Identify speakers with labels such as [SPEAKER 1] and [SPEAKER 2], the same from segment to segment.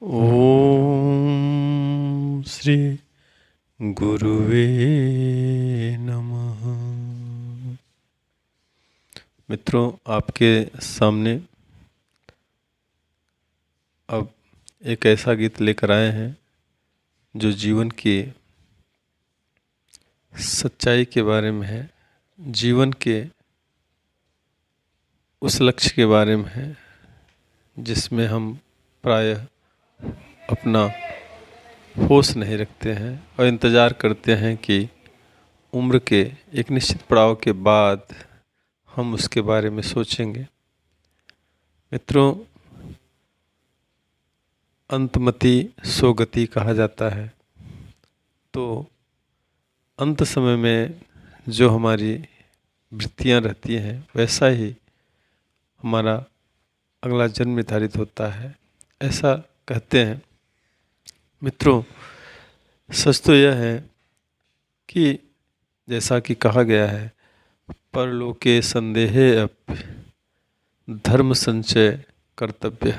[SPEAKER 1] ओम श्री गुरुवे नमः। मित्रों, आपके सामने अब एक ऐसा गीत लेकर आए हैं जो जीवन की सच्चाई के बारे में है, जीवन के उस लक्ष्य के बारे में है जिसमें हम प्रायः अपना होश नहीं रखते हैं और इंतज़ार करते हैं कि उम्र के एक निश्चित पड़ाव के बाद हम उसके बारे में सोचेंगे। मित्रों, अंतमति सोगति कहा जाता है, तो अंत समय में जो हमारी वृत्तियां रहती हैं वैसा ही हमारा अगला जन्म निर्धारित होता है, ऐसा कहते हैं। मित्रों, सच तो यह है कि जैसा कि कहा गया है, परलोके संदेहे अपि धर्म संचय कर्तव्य।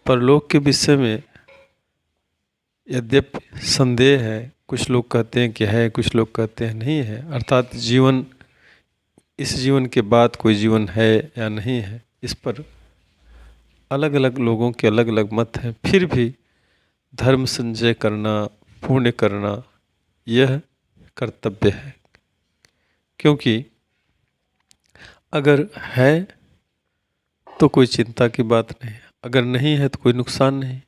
[SPEAKER 1] परलोक के विषय में यद्यपि संदेह है, कुछ लोग कहते हैं कि है, कुछ लोग कहते हैं नहीं है, अर्थात जीवन, इस जीवन के बाद कोई जीवन है या नहीं है, इस पर अलग अलग लोगों के अलग अलग मत हैं। फिर भी धर्म संचय करना, पुण्य करना, यह कर्तव्य है, क्योंकि अगर है तो कोई चिंता की बात नहीं, अगर नहीं है तो कोई नुकसान नहीं।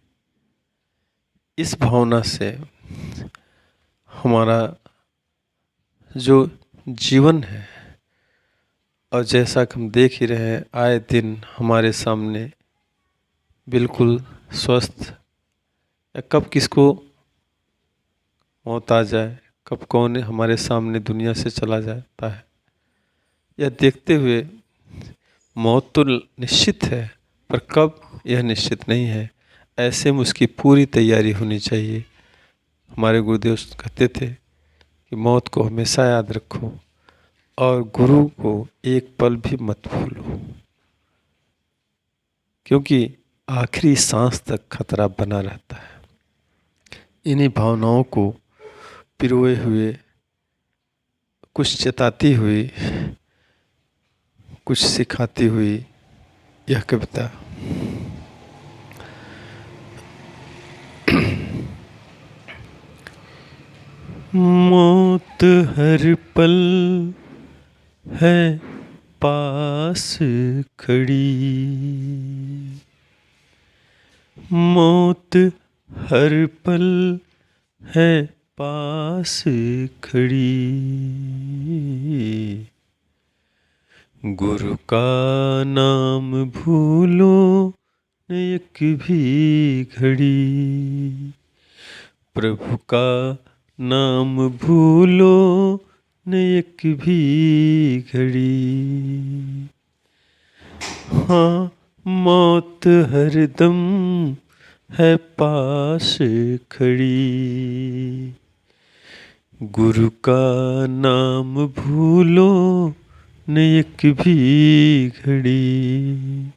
[SPEAKER 1] इस भावना से हमारा जो जीवन है, और जैसा कि हम देख ही रहे हैं, आए दिन हमारे सामने बिल्कुल स्वस्थ, या कब किसको मौत आ जाए, कब कौन हमारे सामने दुनिया से चला जाता है, यह देखते हुए मौत तो निश्चित है, पर कब यह निश्चित नहीं है। ऐसे में उसकी पूरी तैयारी होनी चाहिए। हमारे गुरुदेव कहते थे कि मौत को हमेशा याद रखो और गुरु को एक पल भी मत भूलो, क्योंकि आखिरी सांस तक खतरा बना रहता है। इन्हीं भावनाओं को पिरोए हुए, कुछ चेताती हुई, कुछ सिखाती हुई यह कविता। मौत हर पल है पास खड़ी, मौत हर पल है पास खड़ी, गुरु का नाम भूलो न एक भी घड़ी, प्रभु का नाम भूलो न एक भी घड़ी। हाँ, मौत हरदम है पास खड़ी, गुरु का नाम भूलो न एक भी घड़ी।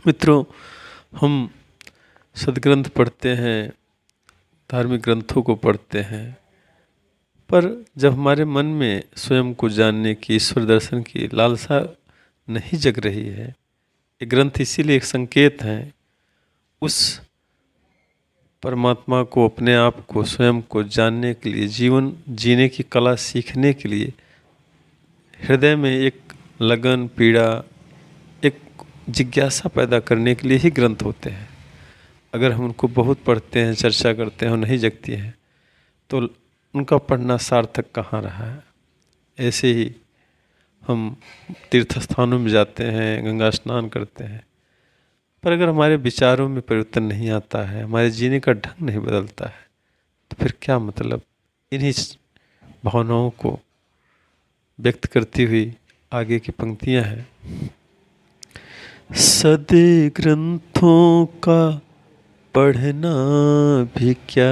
[SPEAKER 1] मित्रों, हम सदग्रंथ पढ़ते हैं, धार्मिक ग्रंथों को पढ़ते हैं, पर जब हमारे मन में स्वयं को जानने की, ईश्वर दर्शन की लालसा नहीं जग रही है, ये ग्रंथ इसीलिए एक संकेत हैं उस परमात्मा को, अपने आप को, स्वयं को जानने के लिए, जीवन जीने की कला सीखने के लिए हृदय में एक लगन, पीड़ा, एक जिज्ञासा पैदा करने के लिए ही ग्रंथ होते हैं। अगर हम उनको बहुत पढ़ते हैं, चर्चा करते हैं और नहीं जगती हैं, तो उनका पढ़ना सार्थक कहाँ रहा है। ऐसे ही हम तीर्थ स्थानों में जाते हैं, गंगा स्नान करते हैं, पर अगर हमारे विचारों में परिवर्तन नहीं आता है, हमारे जीने का ढंग नहीं बदलता है, तो फिर क्या मतलब। इन्हीं भावनाओं को व्यक्त करती हुई आगे की पंक्तियां हैं। सदे ग्रंथों का पढ़ना भी क्या,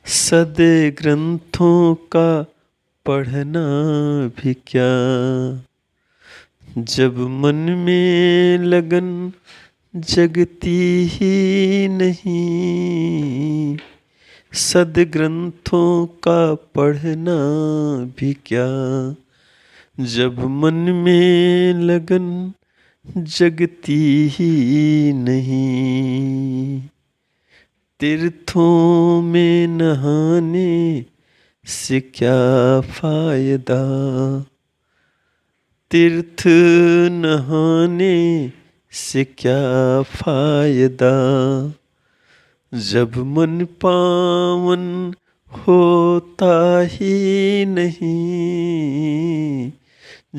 [SPEAKER 1] सदे ग्रंथों का पढ़ना भी क्या, जब मन में लगन जगती ही नहीं, सद्ग्रंथों का पढ़ना भी क्या। जब मन में लगन जगती ही नहीं, तीर्थों में नहाने से क्या फायदा। तीर्थ नहाने से क्या फायदा, जब मन पावन होता ही नहीं।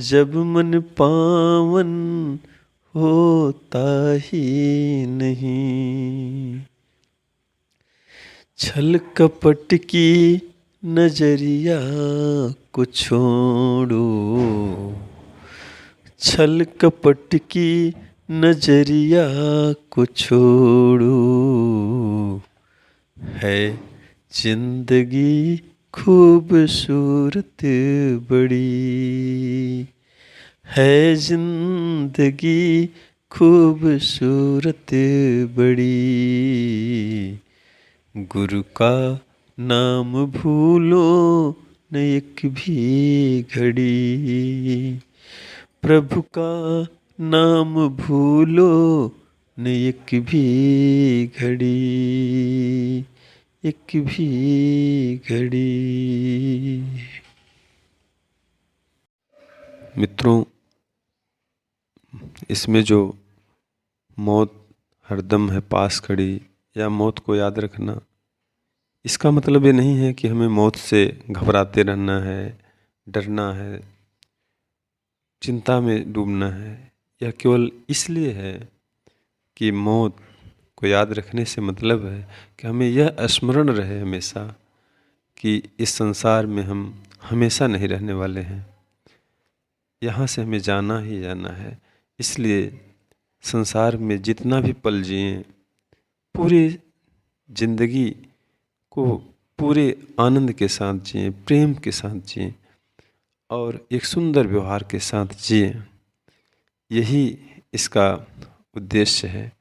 [SPEAKER 1] जब मन पावन होता ही नहीं। छल कपट की नजरिया को छोड़ो, छल कपट की नजरिया को छोड़ो। है जिंदगी खूबसूरत बड़ी, है जिंदगी खूबसूरत बड़ी। गुरु का नाम भूलो न एक भी घड़ी, प्रभु का नाम भूलो न एक भी घड़ी, एक भी घड़ी। मित्रों, इसमें जो मौत हरदम है पास खड़ी या मौत को याद रखना, इसका मतलब ये नहीं है कि हमें मौत से घबराते रहना है, डरना है, चिंता में डूबना है। यह केवल इसलिए है कि मौत को याद रखने से मतलब है कि हमें यह स्मरण रहे हमेशा कि इस संसार में हम हमेशा नहीं रहने वाले हैं, यहाँ से हमें जाना ही जाना है। इसलिए संसार में जितना भी पल जिए, पूरी जिंदगी को पूरे आनंद के साथ जिए, प्रेम के साथ जिए और एक सुंदर व्यवहार के साथ जिए। यही इसका उद्देश्य है।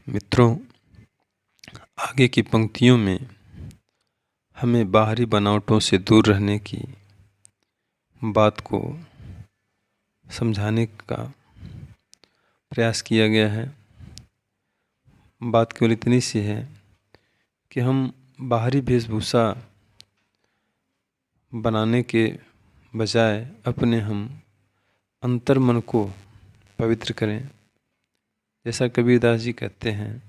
[SPEAKER 1] मित्रों, आगे की पंक्तियों में हमें बाहरी बनावटों से दूर रहने की बात को समझाने का प्रयास किया गया है। बात केवल इतनी सी है कि हम बाहरी वेशभूषा बनाने के बजाय अपने हम अंतर मन को पवित्र करें। जैसा कबीरदास जी कहते हैं,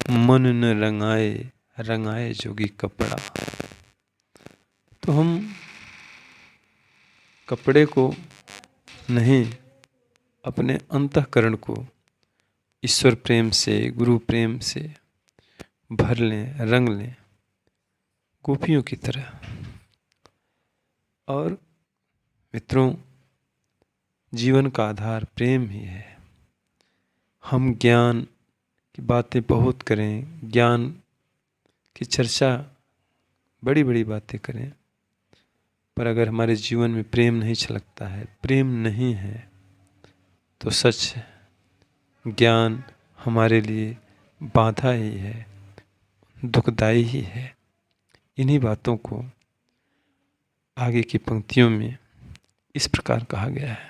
[SPEAKER 1] मन न रंगाए रंगाए जोगी कपड़ा। तो हम कपड़े को नहीं, अपने अंतःकरण को ईश्वर प्रेम से, गुरु प्रेम से भर लें, रंग लें, गोपियों की तरह। और मित्रों, जीवन का आधार प्रेम ही है। हम ज्ञान की बातें बहुत करें, ज्ञान की चर्चा, बड़ी बड़ी बातें करें, पर अगर हमारे जीवन में प्रेम नहीं छलकता है, प्रेम नहीं है, तो सच ज्ञान हमारे लिए बाधा ही है, दुखदाई ही है। इन्हीं बातों को आगे की पंक्तियों में इस प्रकार कहा गया है।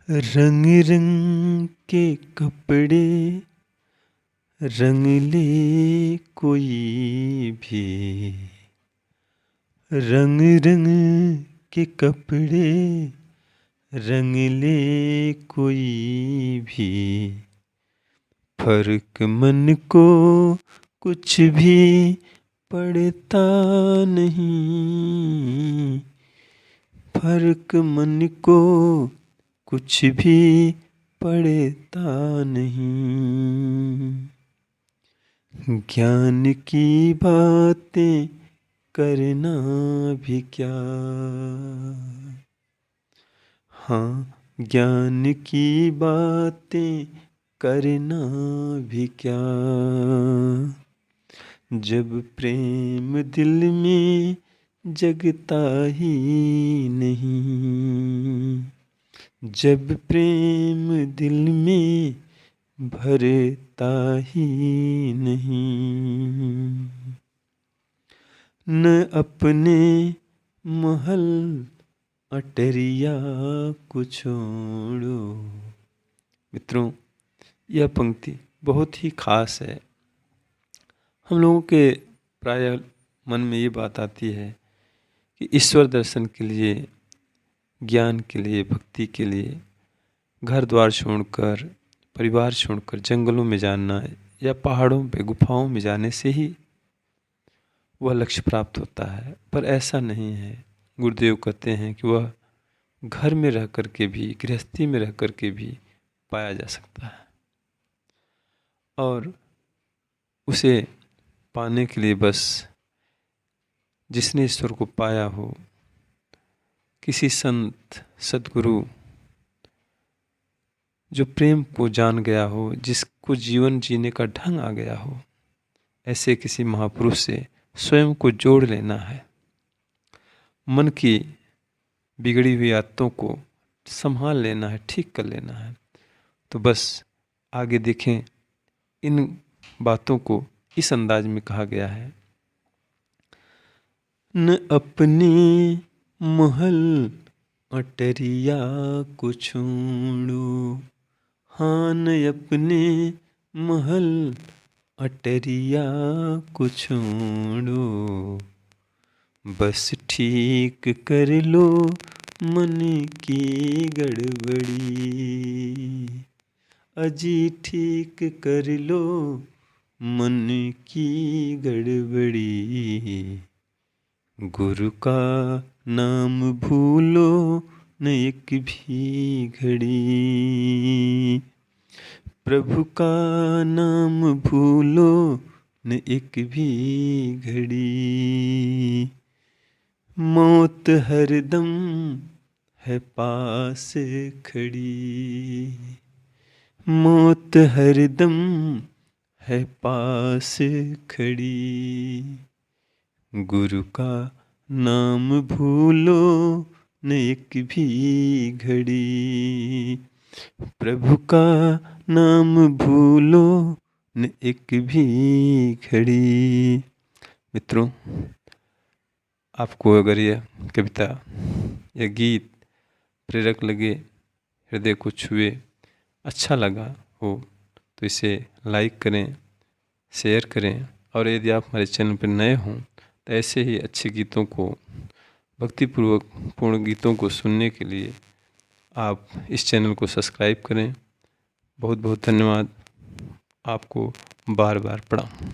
[SPEAKER 1] रंग रंग के कपड़े रंग ले कोई भी, रंग रंग के कपड़े रंग ले कोई भी, फर्क मन को कुछ भी पड़ता नहीं, फर्क मन को कुछ भी पड़ता नहीं। ज्ञान की बातें करना भी क्या, हाँ ज्ञान की बातें करना भी क्या, जब प्रेम दिल में जगता ही नहीं, जब प्रेम दिल में भरता ही नहीं, न अपने महल अटरिया को छोड़ो। मित्रों, यह पंक्ति बहुत ही खास है। हम लोगों के प्राय मन में ये बात आती है कि ईश्वर दर्शन के लिए, ज्ञान के लिए, भक्ति के लिए घर द्वार छोड़कर, परिवार छोड़कर जंगलों में जाना या पहाड़ों पे, गुफाओं में जाने से ही वह लक्ष्य प्राप्त होता है। पर ऐसा नहीं है। गुरुदेव कहते हैं कि वह घर में रह कर के भी, गृहस्थी में रह कर के भी पाया जा सकता है। और उसे पाने के लिए बस जिसने ईश्वर को पाया हो, किसी संत, सद्गुरु जो प्रेम को जान गया हो, जिसको जीवन जीने का ढंग आ गया हो, ऐसे किसी महापुरुष से स्वयं को जोड़ लेना है। मन की बिगड़ी हुई आदतों को संभाल लेना है, ठीक कर लेना है। तो बस आगे देखें, इन बातों को इस अंदाज में कहा गया है। न अपने महल अटरिया को छोड़ो, हाँ न अपने महल अटरिया को छोड़ो, बस ठीक कर लो मन की गड़बड़ी, अजी ठीक कर लो मन की गड़बड़ी, गुरु का नाम भूलो न एक भी घड़ी, प्रभु का नाम भूलो न एक भी घड़ी, मौत हरदम है पास खड़ी, मौत हरदम है पास खड़ी, गुरु का नाम भूलो न एक भी घड़ी, प्रभु का नाम भूलो न एक भी घड़ी। मित्रों, आपको अगर यह कविता या गीत प्रेरक लगे, हृदय को छुए, अच्छा लगा हो तो इसे लाइक करें, शेयर करें। और यदि आप हमारे चैनल पर नए हों तो ऐसे ही अच्छे गीतों को, भक्तिपूर्वक पूर्ण गीतों को सुनने के लिए आप इस चैनल को सब्सक्राइब करें। बहुत बहुत धन्यवाद। आपको बार बार प्रणाम।